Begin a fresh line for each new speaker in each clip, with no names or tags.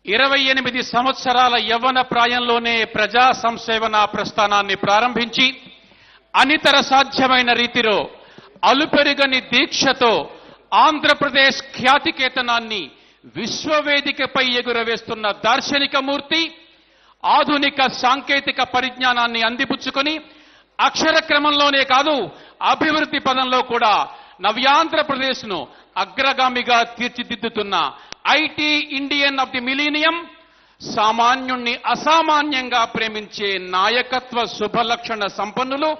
28 సంవత్సరాల యవ్వన ప్రాయంలోనే ప్రజా సంసేవన ప్రస్థానాన్ని ప్రారంభించి అనితర సాధ్యమైన రీతిలో అలుపెరుగని దీక్షతో ఆంధ్రప్రదేశ్ ఖ్యాతికేతనాన్ని విశ్వవేదికపై ఎగురవేస్తున్న దార్శనికమూర్తి ఆధునిక సాంకేతిక పరిజ్ఞానాన్ని అందిపుచ్చుకొని అక్షర క్రమంలోనే కాదు అభివృద్ధి పదంలో కూడా నవ్యాంధ్రప్రదేశ్ను అగ్రగామిగా తీర్చిదిద్దుతున్న IT Indian of the millennium, సామాన్యుణ్ణి అసామాన్యంగా ప్రేమించే నాయకత్వ శుభలక్షణ సంపన్నులు,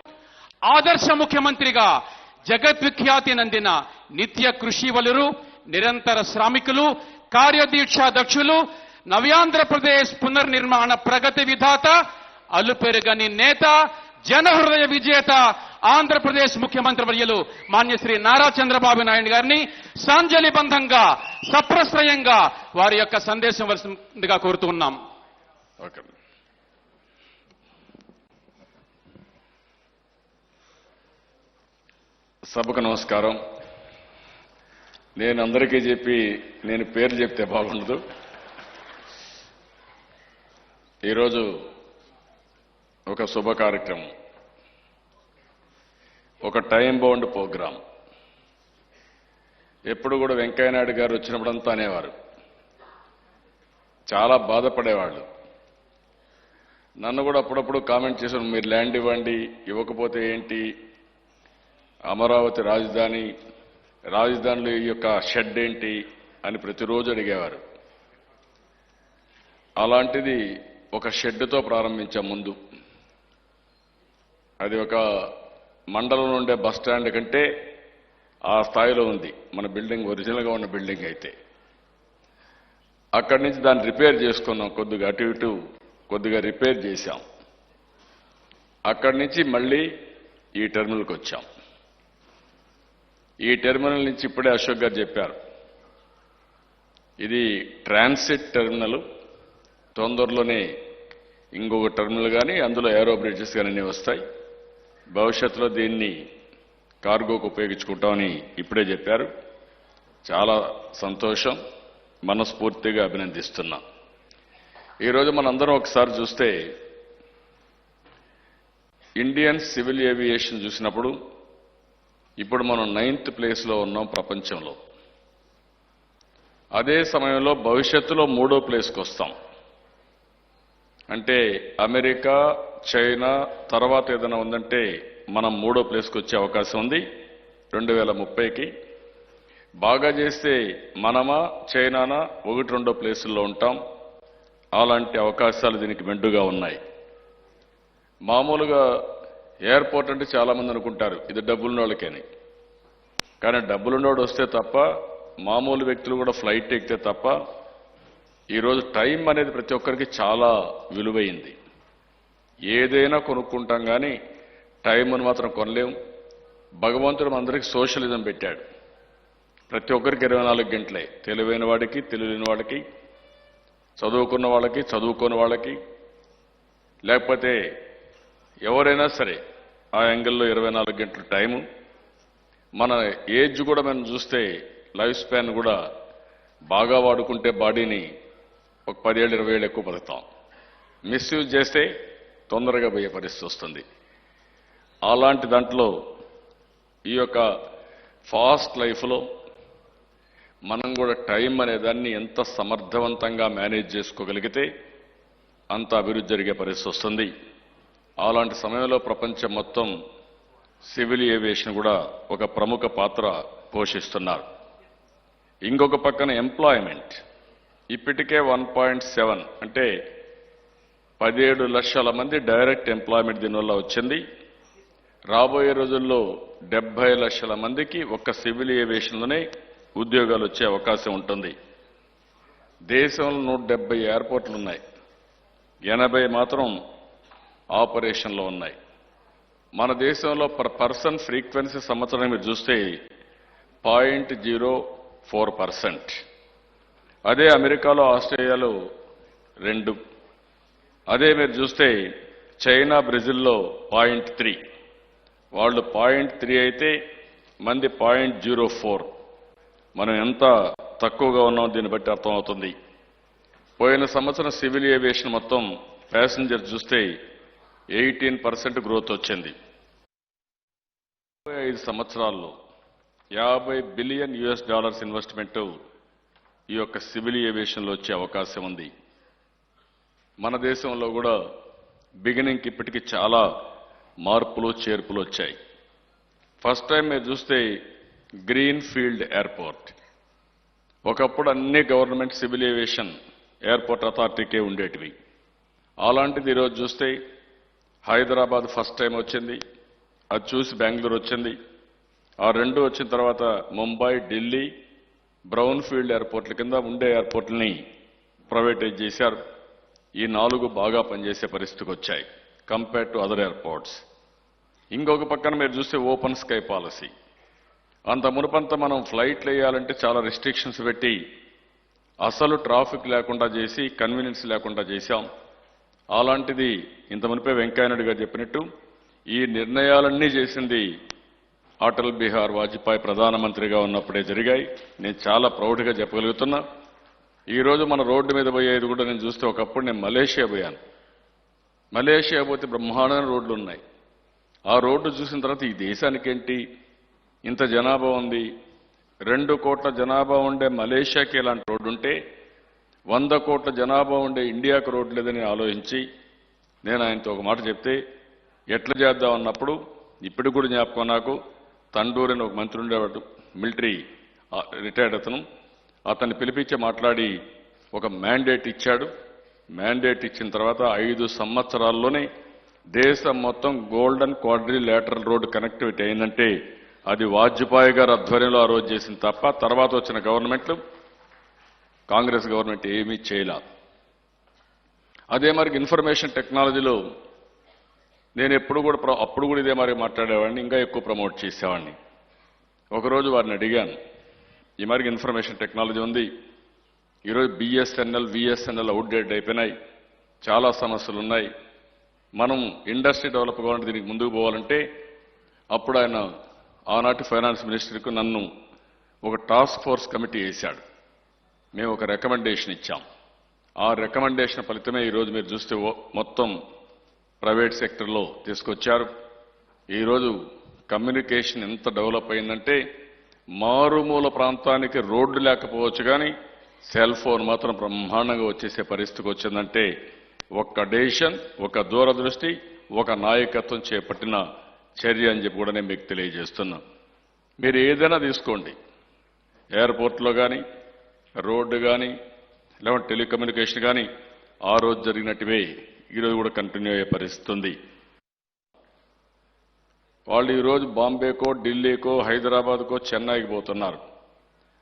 ఆదర్శ ముఖ్యమంత్రిగా జగద్విఖ్యాతి నందిన నిత్య కృషివలురు, నిరంతర శ్రామికులు, కార్యదీక్షా దక్షులు, నవ్యాంధ్రప్రదేశ్ పునర్నిర్మాణ ప్రగతి విధాత, అలుపెరుగని నేత, జనహృదయ విజేత ఆంధ్రప్రదేశ్ ముఖ్యమంత్రి వర్యులు మాన్యశ్రీ నారా చంద్రబాబు నాయుడు గారిని సాంజలిబంధంగా సప్రశ్రయంగా వారి యొక్క సందేశం వలసిందిగా కోరుతూ ఉన్నాం.
సభకు నమస్కారం. నేను అందరికీ చెప్పి నేను పేరు చెప్తే బాగుండదు. ఈరోజు ఒక శుభ కార్యక్రమం, ఒక టైం బౌండ్ ప్రోగ్రాం. ఎప్పుడు కూడా వెంకయ్యనాయుడు గారు వచ్చినప్పుడంతా అనేవారు, చాలా బాధపడేవాళ్ళు. నన్ను కూడా అప్పుడప్పుడు కామెంట్ చేశారు, మీరు ల్యాండ్ ఇవ్వండి, ఇవ్వకపోతే ఏంటి, అమరావతి రాజధానిలో ఈ యొక్క షెడ్ ఏంటి అని ప్రతిరోజు అడిగేవారు. అలాంటిది ఒక షెడ్తో ప్రారంభించాం. ముందు అది ఒక మండలంలో ఉండే బస్ స్టాండ్ కంటే ఆ స్థాయిలో ఉంది మన బిల్డింగ్, ఒరిజినల్గా ఉన్న బిల్డింగ్ అయితే. అక్కడి నుంచి దాన్ని రిపేర్ చేసుకున్నాం, కొద్దిగా అటు ఇటు కొద్దిగా రిపేర్ చేశాం. అక్కడి నుంచి మళ్ళీ ఈ టెర్మినల్కి వచ్చాం. ఈ టెర్మినల్ నుంచి ఇప్పుడే అశోక్ గారు చెప్పారు, ఇది ట్రాన్సిట్ టెర్మినల్. తొందరలోనే ఇంకొక టెర్మినల్ కానీ అందులో ఏరో బ్రిడ్జెస్ కానీ వస్తాయి. భవిష్యత్తులో దీన్ని కార్గోకు ఉపయోగించుకుంటామని ఇప్పుడే చెప్పారు. చాలా సంతోషం, మనస్ఫూర్తిగా అభినందిస్తున్నాం. ఈరోజు మనందరం ఒకసారి చూస్తే ఇండియన్ సివిల్ ఏవియేషన్ చూసినప్పుడు ఇప్పుడు మనం 9th ప్లేస్లో ఉన్నాం ప్రపంచంలో. అదే సమయంలో భవిష్యత్తులో 3వ ప్లేస్కి వస్తాం. అంటే అమెరికా, చైనా తర్వాత ఏదైనా ఉందంటే మనం 3వ ప్లేస్కి వచ్చే అవకాశం ఉంది 2030కి. బాగా చేస్తే మనమా చైనానా 1-2 ప్లేసుల్లో ఉంటాం. అలాంటి అవకాశాలు దీనికి మెండుగా ఉన్నాయి. మామూలుగా ఎయిర్పోర్ట్ అంటే చాలామంది అనుకుంటారు ఇది డబ్బులున్నోళ్ళకేని. కానీ డబ్బులున్నోడు వస్తే తప్ప, మామూలు వ్యక్తులు కూడా ఫ్లైట్ ఎక్కితే తప్ప, ఈరోజు టైం అనేది ప్రతి ఒక్కరికి చాలా విలువైంది. ఏదైనా కొనుక్కుంటాం కానీ టైంను మాత్రం కొనలేం. భగవంతుడు అందరికీ సోషలిజం పెట్టాడు. ప్రతి ఒక్కరికి 24 గంటలే, తెలివైన వాడికి, తెలియని వాడికి, చదువుకున్న వాళ్ళకి, చదువుకోని వాళ్ళకి, లేకపోతే ఎవరైనా సరే ఆ యాంగిల్లో 24 గంటల టైము. మన ఏజ్ కూడా మనం చూస్తే లైఫ్ స్పాన్ కూడా బాగా వాడుకుంటే బాడీని ఒక 10 ఏళ్ళు 20 ఏళ్ళు ఎక్కువ బతుకుతాం. మిస్యూజ్ చేస్తే తొందరగా పోయే పరిస్థితి వస్తుంది. అలాంటి దాంట్లో ఈ యొక్క ఫాస్ట్ లైఫ్లో మనం కూడా టైం అనే దాన్ని ఎంత సమర్థవంతంగా మేనేజ్ చేసుకోగలిగితే అంత అభివృద్ధి జరిగే పరిస్థితి వస్తుంది. అలాంటి సమయంలో ప్రపంచం మొత్తం సివిల్ ఏవియేషన్ కూడా ఒక ప్రముఖ పాత్ర పోషిస్తున్నారు. ఇంకొక పక్కన ఎంప్లాయ్మెంట్ ఇప్పటికే 1.7 అంటే 17 లక్షల మంది డైరెక్ట్ ఎంప్లాయ్మెంట్ దీనివల్ల వచ్చింది. రాబోయే రోజుల్లో 70 లక్షల మందికి ఒక్క సివిల్ ఏవియేషన్లోనే ఉద్యోగాలు వచ్చే అవకాశం ఉంటుంది. దేశంలో 170 ఎయిర్పోర్ట్లు ఉన్నాయి, 80 మాత్రం ఆపరేషన్లో ఉన్నాయి. మన దేశంలో పర్ పర్సన్ ఫ్రీక్వెన్సీ సంవత్సరం మీరు చూస్తే 0.04%. అదే అమెరికాలో, ఆస్ట్రేలియాలో 2. అదే మీరు చూస్తే చైనా, బ్రెజిల్లో 0.3. వాళ్ళు 0.3 అయితే మంది 0.04. మనం ఎంత తక్కువగా ఉన్నాం దీన్ని బట్టి అర్థమవుతుంది. పోయిన సంవత్సరం సివిల్ ఏవియేషన్ మొత్తం ప్యాసింజర్ చూస్తే 18% గ్రోత్ వచ్చింది. 5 సంవత్సరాల్లో $50 బిలియన్ ఇన్వెస్ట్మెంట్ ఈ యొక్క సివిల్ ఏవియేషన్లో వచ్చే అవకాశం ఉంది. మన దేశంలో కూడా బిగినింగ్కి ఇప్పటికీ చాలా మార్పులు చేర్పులు వచ్చాయి. ఫస్ట్ టైం మీరు చూస్తే గ్రీన్ ఫీల్డ్ ఎయిర్పోర్ట్. ఒకప్పుడు అన్ని గవర్నమెంట్ సివిల్ ఏవియేషన్ ఎయిర్పోర్ట్ అథారిటీకే ఉండేటివి. అలాంటిది ఈరోజు చూస్తే హైదరాబాద్ ఫస్ట్ టైం వచ్చింది, అది చూసి బెంగళూరు వచ్చింది. ఆ రెండు వచ్చిన తర్వాత ముంబై, ఢిల్లీ బ్రౌన్ ఫీల్డ్ ఎయిర్పోర్ట్ల కింద ఉండే ఎయిర్పోర్ట్లని ప్రైవేటైజ్ చేశారు. ఈ 4 బాగా పనిచేసే పరిస్థితికి వచ్చాయి కంపేర్ టు అదర్ ఎయిర్పోర్ట్స్. ఇంకొక పక్కన మీరు చూస్తే ఓపెన్ స్కై పాలసీ. అంత మునుపంతా మనం ఫ్లైట్లు వేయాలంటే చాలా రిస్ట్రిక్షన్స్ పెట్టి అసలు ట్రాఫిక్ లేకుండా చేసి కన్వీనియన్స్ లేకుండా చేశాం. అలాంటిది ఇంత మునిపే వెంకయ్యనాయుడు గారు చెప్పినట్టు ఈ నిర్ణయాలన్నీ చేసింది అటల్ బిహార్ వాజ్పేయి ప్రధానమంత్రిగా ఉన్నప్పుడే జరిగాయి. నేను చాలా ప్రౌడ్గా చెప్పగలుగుతున్నా. ఈరోజు మన రోడ్డు మీద పోయేది కూడా నేను చూస్తే ఒకప్పుడు నేను మలేషియా పోయాను. మలేషియా పోతే బ్రహ్మాండమైన రోడ్లు ఉన్నాయి. ఆ రోడ్డు చూసిన తర్వాత ఈ దేశానికేంటి ఇంత జనాభా ఉంది, 2 కోట్ల జనాభా ఉండే మలేషియాకి ఇలాంటి రోడ్డు ఉంటే 100 కోట్ల జనాభా ఉండే ఇండియాకు రోడ్డు లేదని ఆలోచించి నేను ఆయనతో ఒక మాట చెప్తే ఎట్లా చేద్దాం అన్నప్పుడు ఇప్పుడు కూడా జ్ఞాపకం నాకు, తండూరి అని ఒక మంత్రి ఉండేవాడు, మిలిటరీ రిటైర్డ్ అతన్ని పిలిపించి మాట్లాడి ఒక మ్యాండేట్ ఇచ్చాడు. మ్యాండేట్ ఇచ్చిన తర్వాత 5 సంవత్సరాల్లోనే దేశం మొత్తం గోల్డెన్ క్వాడ్రిలేటరల్ రోడ్డు కనెక్టివిటీ అయిందంటే అది వాజ్పేయి గారు ఆధ్వర్యంలో ఆ రోజు చేసింది తప్ప తర్వాత వచ్చిన గవర్నమెంట్లు కాంగ్రెస్ గవర్నమెంట్ ఏమీ చేయలే. అదే మరి ఇన్ఫర్మేషన్ టెక్నాలజీలో నేను ఎప్పుడు కూడా అప్పుడు కూడా ఇదే మరి మాట్లాడేవాడిని, ఇంకా ఎక్కువ ప్రమోట్ చేసేవాడిని. ఒకరోజు వారిని అడిగాను, ఈ మరి ఇన్ఫర్మేషన్ టెక్నాలజీ ఉంది, ఈరోజు బిఎస్ఎన్ఎల్ విఎస్ఎన్ఎల్ అవుట్డేట్ అయిపోయినాయి, చాలా సమస్యలు ఉన్నాయి, మనం ఇండస్ట్రీ డెవలప్ కావాలంటే దీనికి ముందుకు పోవాలంటే అప్పుడు ఆయన ఆనాటి ఫైనాన్స్ మినిస్టర్కు నన్ను ఒక టాస్క్ ఫోర్స్ కమిటీ వేశాడు. మేము ఒక రికమెండేషన్ ఇచ్చాం. ఆ రికమెండేషన్ ఫలితమే ఈరోజు మీరు చూస్తే మొత్తం ప్రైవేట్ సెక్టర్లో తీసుకొచ్చారు. ఈరోజు కమ్యూనికేషన్ ఎంత డెవలప్ అయిందంటే మారుమూల ప్రాంతానికి రోడ్డు లేకపోవచ్చు కానీ సెల్ ఫోన్ మాత్రం బ్రహ్మాండంగా వచ్చేసే పరిస్థితికి వచ్చిందంటే ఒక్క డెసిషన్, ఒక దూరదృష్టి, ఒక నాయకత్వం చేపట్టిన చర్య అని చెప్పి కూడా నేను మీకు తెలియజేస్తున్నా. మీరు ఏదైనా తీసుకోండి, ఎయిర్పోర్ట్లో కానీ రోడ్డు కానీ లేకుంటే టెలికమ్యూనికేషన్ కానీ ఆ రోజు జరిగినట్టువే ఈరోజు కూడా కంటిన్యూ అయ్యే పరిస్థితి ఉంది. వాళ్ళు ఈరోజు బాంబేకో, ఢిల్లీకో, హైదరాబాద్కో, చెన్నైకి పోతున్నారు.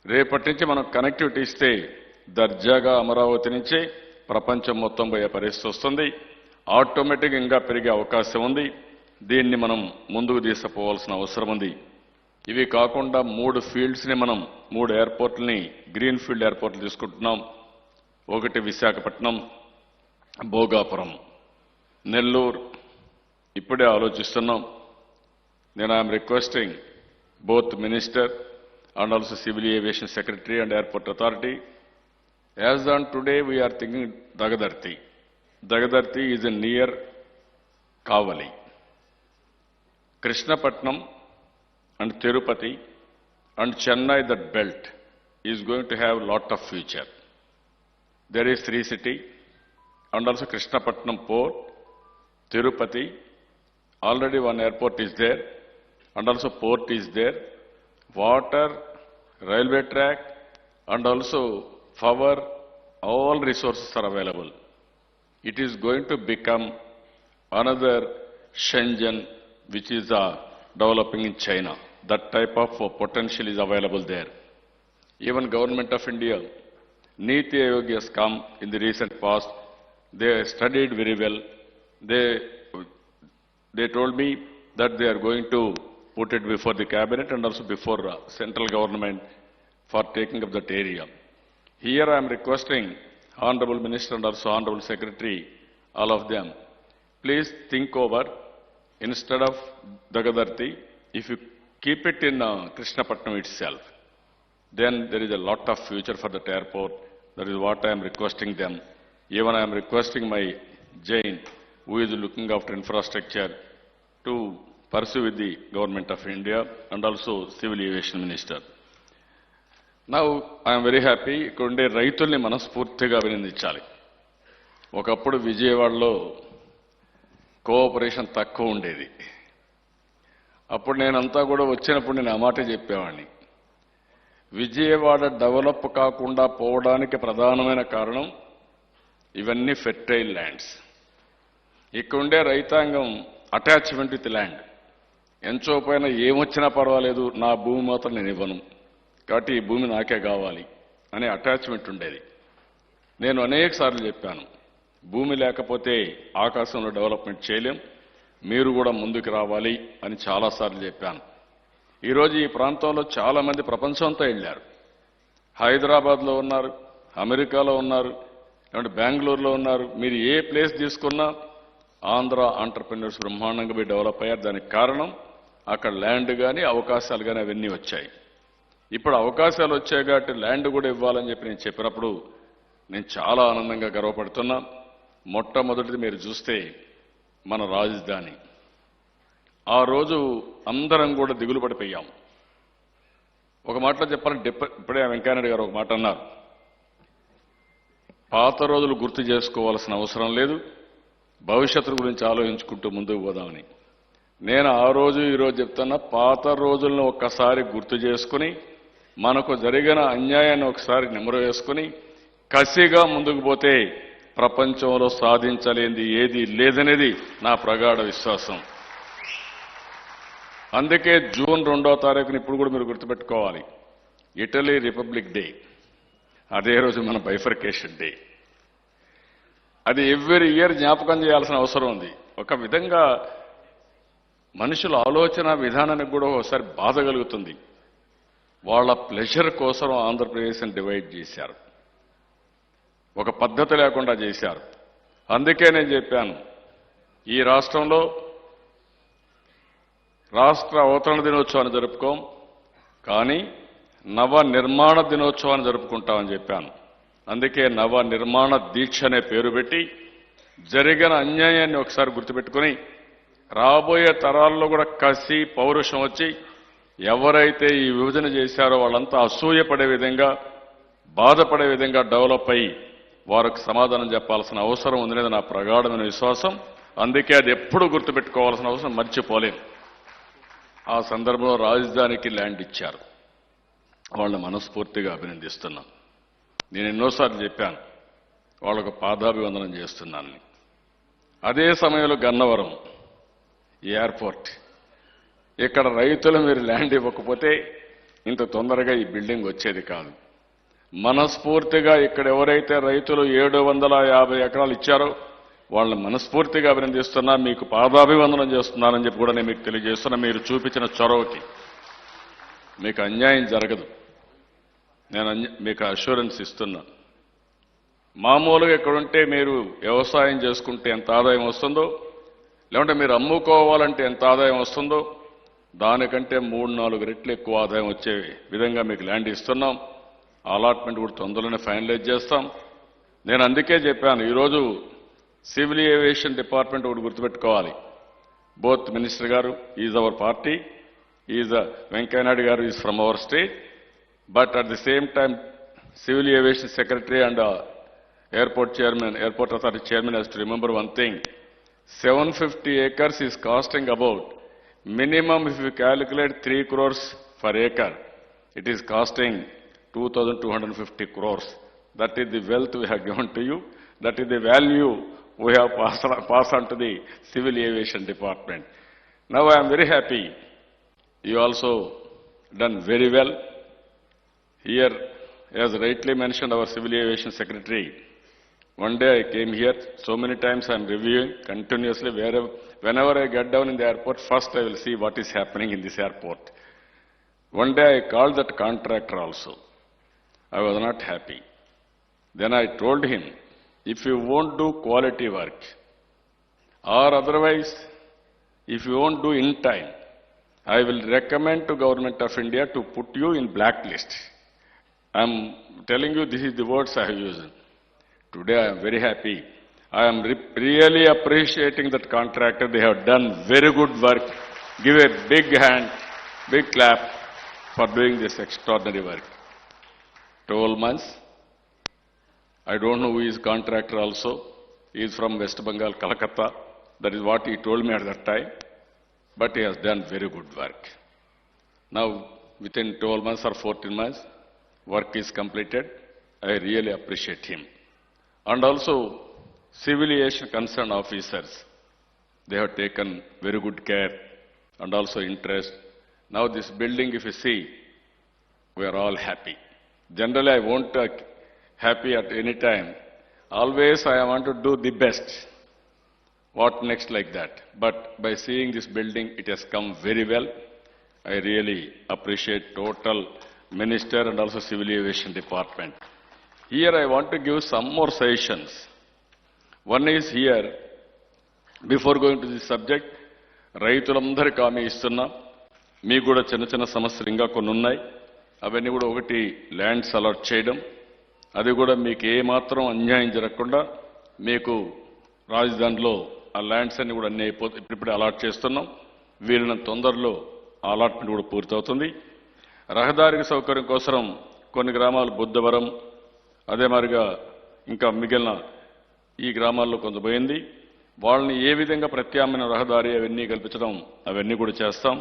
రేపటి నుంచి మనం కనెక్టివిటీ ఇస్తే దర్జాగా అమరావతి నుంచే ప్రపంచం మొత్తం పోయే పరిస్థితి వస్తుంది. ఆటోమేటిక్గా ఇంకా పెరిగే అవకాశం ఉంది. దీన్ని మనం ముందుకు తీసుకుపోవాల్సిన అవసరం ఉంది. ఇవి కాకుండా 3 ఫీల్డ్స్ని మనం 3 ఎయిర్పోర్ట్లని గ్రీన్ ఫీల్డ్ ఎయిర్పోర్ట్లు తీసుకుంటున్నాం. ఒకటి విశాఖపట్నం, భోగాపురం, నెల్లూరు ఇప్పుడే ఆలోచిస్తున్నాం. నేను I'm requesting both minister and also Civil Aviation Secretary and Airport Authority. As on today, we are thinking Dagadarthi. Dagadarthi is near Kavali. Krishnapatnam and Tirupati and Chennai, that belt is going to have lot of future. There is Sri City and also Krishnapatnam port, Tirupati. Already one airport is there and also port is there. Water, railway track and also power, all resources are available. It is going to become another Shenzhen which is developing in China. That type of potential is available there. Even Government of India, Niti Aayog has come in the recent past. They studied very well. They told me that they are going to put it before the cabinet and also before central government for taking up that area. Here I am requesting Honorable Minister and also Honorable Secretary, all of them, please think over, instead of Dagadarthi, if you keep it in Krishnapatnam itself, then there is a lot of future for that airport. That is what I am requesting them. Even I am requesting my Jain, who is looking after infrastructure, to pursue with the Government of India and also Civil Aviation Minister. Now, I am very happy. ఇక్కడ ఉండే రైతుల్ని మనస్ఫూర్తిగా అభినందించాలి. ఒకప్పుడు విజయవాడలో cooperation తక్కువ ఉండేది. అప్పుడు నేనంతా కూడా వచ్చినప్పుడు నేను ఆ మాట చెప్పేవాడిని. విజయవాడ డెవలప్ కాకుండా పోవడానికి ప్రధానమైన కారణం ఇవన్నీ ఫెర్టైల్ ల్యాండ్స్. ఇక్కడుండే రైతాంగం అటాచ్మెంట్ విత్ ల్యాండ్. ఎంచో పైన ఏమొచ్చినా పర్వాలేదు, నా భూమి మాత్రం నేను ఇవ్వను, కాబట్టి ఈ భూమి నాకే కావాలి అనే అటాచ్మెంట్ ఉండేది. నేను అనేక సార్లు చెప్పాను, భూమి లేకపోతే ఆకాశంలో డెవలప్మెంట్ చేయలేం, మీరు కూడా ముందుకు రావాలి అని చాలాసార్లు చెప్పాను. ఈరోజు ఈ ప్రాంతంలో చాలా మంది ప్రపంచం అంతా వెళ్ళారు. హైదరాబాద్లో ఉన్నారు, అమెరికాలో ఉన్నారు, లేదంటే బెంగళూరులో ఉన్నారు. మీరు ఏ ప్లేస్ తీసుకున్నా ఆంధ్ర ఆంటర్ప్రెన్యూర్స్ బ్రహ్మాండంగా పోయి డెవలప్ అయ్యారు. దానికి కారణం అక్కడ ల్యాండ్ కానీ అవకాశాలు కానీ అవన్నీ వచ్చాయి. ఇప్పుడు అవకాశాలు వచ్చాయి కాబట్టి ల్యాండ్ కూడా ఇవ్వాలని చెప్పి నేను చెప్పినప్పుడు నేను చాలా ఆనందంగా గర్వపడుతున్నా. మొట్టమొదటిది మీరు చూస్తే మన రాజధాని. ఆ రోజు అందరం కూడా దిగులు పడిపోయాం. ఒక మాటలో చెప్పాలంటే ఇప్పుడే వెంకయ్యనాయుడు గారు ఒక మాట అన్నారు, పాత రోజులు గుర్తు చేసుకోవాల్సిన అవసరం లేదు, భవిష్యత్తు గురించి ఆలోచించుకుంటూ ముందుకు పోదామని. నేను ఆ రోజు ఈరోజు చెప్తున్నా, పాత రోజులను ఒక్కసారి గుర్తు చేసుకుని మనకు జరిగిన అన్యాయాన్ని ఒకసారి నెమరు వేసుకుని కసిగా ముందుకు పోతే ప్రపంచంలో సాధించలేనిది ఏది లేదనేది నా ప్రగాఢ విశ్వాసం. అందుకే జూన్ 2వ తారీఖున ఇప్పుడు కూడా మీరు గుర్తుపెట్టుకోవాలి, ఇటలీ రిపబ్లిక్ డే. అదే రోజు మన బైఫర్కేషన్ డే. అది ఎవ్రీ ఇయర్ జ్ఞాపకం చేయాల్సిన అవసరం ఉంది. ఒక విధంగా మనుషుల ఆలోచన విధానానికి కూడా ఒకసారి బాధ కలుగుతుంది. వాళ్ళ ప్లెజర్ కోసం ఆంధ్రప్రదేశ్ని డివైడ్ చేశారు, ఒక పద్ధతి లేకుండా చేశారు. అందుకే నేను చెప్పాను, ఈ రాష్ట్రంలో రాష్ట్ర అవతరణ దినోత్సవాన్ని జరుపుకోం, కానీ నవ నిర్మాణ దినోత్సవాన్ని జరుపుకుంటామని చెప్పాను. అందుకే నవ నిర్మాణ దీక్ష అనే పేరు పెట్టి జరిగిన అన్యాయాన్ని ఒకసారి గుర్తుపెట్టుకుని రాబోయే తరాల్లో కూడా కసి పౌరుషం వచ్చి ఎవరైతే ఈ విభజన చేశారో వాళ్ళంతా అసూయపడే విధంగా, బాధపడే విధంగా డెవలప్ అయ్యి వారికి సమాధానం చెప్పాల్సిన అవసరం ఉందనేది నా ప్రగాఢమైన విశ్వాసం. అందుకే అది ఎప్పుడు గుర్తుపెట్టుకోవాల్సిన అవసరం మర్చిపోలేను. ఆ సందర్భంలో రాజధానికి ల్యాండ్ ఇచ్చారు, వాళ్ళని మనస్ఫూర్తిగా అభినందిస్తున్నాను. నేను ఎన్నోసార్లు చెప్పాను, వాళ్ళకు పాదాభివందనం చేస్తున్నాను. అదే సమయంలో గన్నవరం ఈ ఎయిర్పోర్ట్, ఇక్కడ రైతులు మీరు ల్యాండ్ ఇవ్వకపోతే ఇంత తొందరగా ఈ బిల్డింగ్ వచ్చేది కాదు. మనస్ఫూర్తిగా ఇక్కడ ఎవరైతే రైతులు 750 ఎకరాలు ఇచ్చారో వాళ్ళని మనస్ఫూర్తిగా అభినందిస్తున్నా, మీకు పాదాభివందనం చేస్తున్నానని చెప్పి కూడా నేను మీకు తెలియజేస్తున్నా. మీరు చూపించిన చొరవకి మీకు అన్యాయం జరగదు, నేను మీకు అష్యూరెన్స్ ఇస్తున్నా. మామూలుగా ఇక్కడుంటే మీరు వ్యవసాయం చేసుకుంటే ఎంత ఆదాయం వస్తుందో, లేకుంటే మీరు అమ్ముకోవాలంటే ఎంత ఆదాయం వస్తుందో దానికంటే 3-4 రెట్లు ఎక్కువ ఆదాయం వచ్చే విధంగా మీకు ల్యాండ్ ఇస్తున్నాం. అలాట్మెంట్ కూడా తొందరలోనే ఫైనలైజ్ చేస్తాం. నేను అందుకే చెప్పాను, ఈరోజు సివిల్ ఏవియేషన్ డిపార్ట్మెంట్ ఒకటి గుర్తుపెట్టుకోవాలి. బోత్ మినిస్టర్ గారు ఈజ్ అవర్ పార్టీ, వెంకయ్యనాయుడు గారు is from our state, but at the same time civil aviation secretary and airport chairman, airport authority chairman has to remember one thing, 750 acres is costing about, minimum if you calculate 3 crores per acre, it is costing 2,250 crores. That is the wealth we have given to you, that is the value we have passed on to the civil aviation department. Now I am very happy, you also done very well. Here, as rightly mentioned our civil aviation secretary, one day I came here, so many times I am reviewing continuously, whenever I get down in the airport, first I will see what is happening in this airport. One day I called that contractor also. I was not happy. Then I told him, if you won't do quality work, or otherwise, if you won't do in time, I will recommend to Government of India to put you in blacklist. I am telling you, this is the words I have used. Today I am very happy. I am really appreciating that contractor. They have done very good work. Give a big hand, big clap for doing this extraordinary work. 12 months. I don't know who is contractor also. He is from West Bengal, Calcutta. That is what he told me at that time. But he has done very good work. Now, within 12 months or 14 months, work is completed. I really appreciate him. And also, civil aviation concerned officers, they have taken very good care and also interest. Now this building, if you see, we are all happy. Generally, I won't happy at any time. Always I want to do the best. What next like that? But by seeing this building, it has come very well. I really appreciate total minister and also civil aviation department. Here I want to give some more suggestions. One is here, before going to this subject, రైతులందరికీ హామీ ఇస్తున్నా, మీకు కూడా చిన్న చిన్న సమస్యలు ఇంకా కొన్ని ఉన్నాయి. అవన్నీ కూడా ఒకటి ల్యాండ్స్ అలాట్ చేయడం, అది కూడా మీకు ఏమాత్రం అన్యాయం జరగకుండా మీకు రాజధానిలో ఆ ల్యాండ్స్ అన్ని కూడా అన్ని అయిపోతాయి. ఇప్పుడిప్పుడే అలాట్ చేస్తున్నాం. వీళ్ళని తొందరలో అలాట్మెంట్ కూడా పూర్తవుతుంది. రహదారికి సౌకర్యం కోసం కొన్ని గ్రామాలు బుద్ధవరం, అదే మాదిరిగా ఇంకా మిగిలిన ఈ గ్రామాల్లో కొంత పోయింది. వాళ్ళని ఏ విధంగా ప్రత్యామ్నాయ రహదారి అవన్నీ కల్పించడం అవన్నీ కూడా చేస్తాం.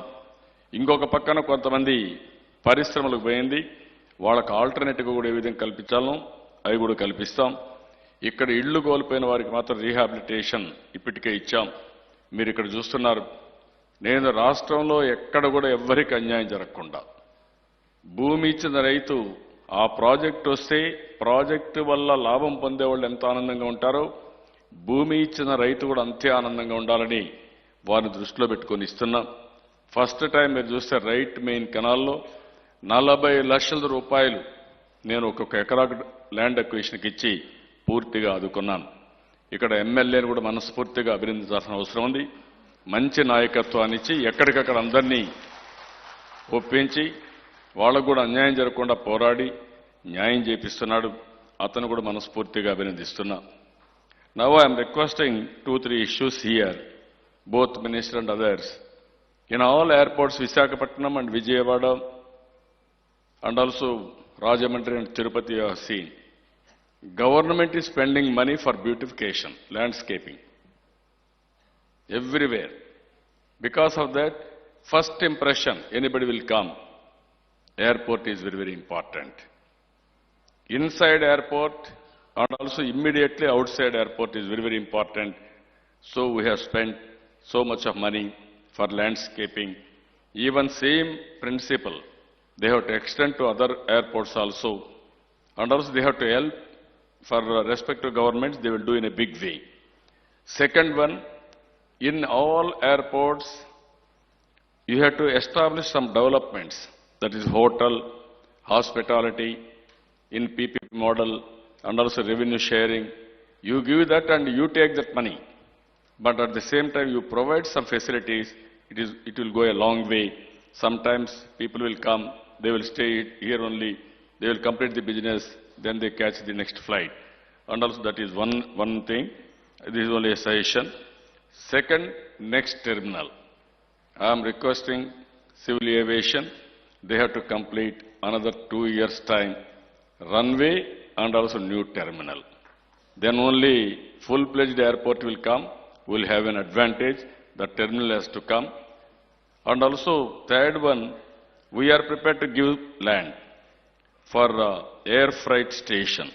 ఇంకొక పక్కన కొంతమంది పరిశ్రమలకు పోయింది, వాళ్ళకు ఆల్టర్నేటివ్ కూడా ఏ విధంగా కల్పించాలో అవి కూడా కల్పిస్తాం. ఇక్కడ ఇళ్లు కోల్పోయిన వారికి మాత్రం రీహాబిలిటేషన్ ఇప్పటికే ఇచ్చాం. మీరు ఇక్కడ చూస్తున్నారు. నేను రాష్ట్రంలో ఎక్కడ కూడా ఎవ్వరికి అన్యాయం జరగకుండా భూమి ఇచ్చిన రైతు ఆ ప్రాజెక్టు వస్తే ప్రాజెక్టు వల్ల లాభం పొందేవాళ్ళు ఎంత ఆనందంగా ఉంటారో భూమి ఇచ్చిన రైతు కూడా అంతే ఆనందంగా ఉండాలని వారిని దృష్టిలో పెట్టుకొని ఇస్తున్నాం. ఫస్ట్ టైం మీరు చూస్తే రైట్ మెయిన్ కెనాల్లో 40 లక్షల రూపాయలు నేను ఒక్కొక్క ఎకరా ల్యాండ్ అక్విజిషన్కి ఇచ్చి పూర్తిగా ఆదుకున్నాను. ఇక్కడ ఎమ్మెల్యేని కూడా మనస్ఫూర్తిగా అభినందించాల్సిన అవసరం ఉంది. మంచి నాయకత్వాన్ని ఇచ్చి ఎక్కడికక్కడ అందరినీ ఒప్పించి వాళ్ళకు కూడా అన్యాయం జరగకుండా పోరాడి న్యాయం చేపిస్తున్నాడు. అతను కూడా మనస్ఫూర్తిగా అభినందిస్తున్నా. Now I am requesting 2-3 issues here, both minister and others. In all airports, Visakhapatnam and Vijayawada, and also Rajahmundry and Tirupati, you have seen, government is spending money for beautification, landscaping, everywhere. Because of that, first impression, anybody will come. Airport is very, very important. Inside airport and also immediately outside airport is very, very important. So we have spent so much of money for landscaping. Even same principle, they have to extend to other airports also. And also they have to help for respective governments, they will do in a big way. Second one, in all airports, you have to establish some developments. That is hotel, hospitality, in PPP model, and also revenue sharing. You give that and you take that money. But at the same time, you provide some facilities. It will go a long way. Sometimes people will come, they will stay here only, they will complete the business, then they catch the next flight. And also that is one thing. This is only a suggestion. Second, next terminal. I am requesting civil aviation, they have to complete another 2 years' time, runway and also new terminal. Then only full-fledged airport will come, will have an advantage, the terminal has to come. And also third one, we are prepared to give land for air freight station.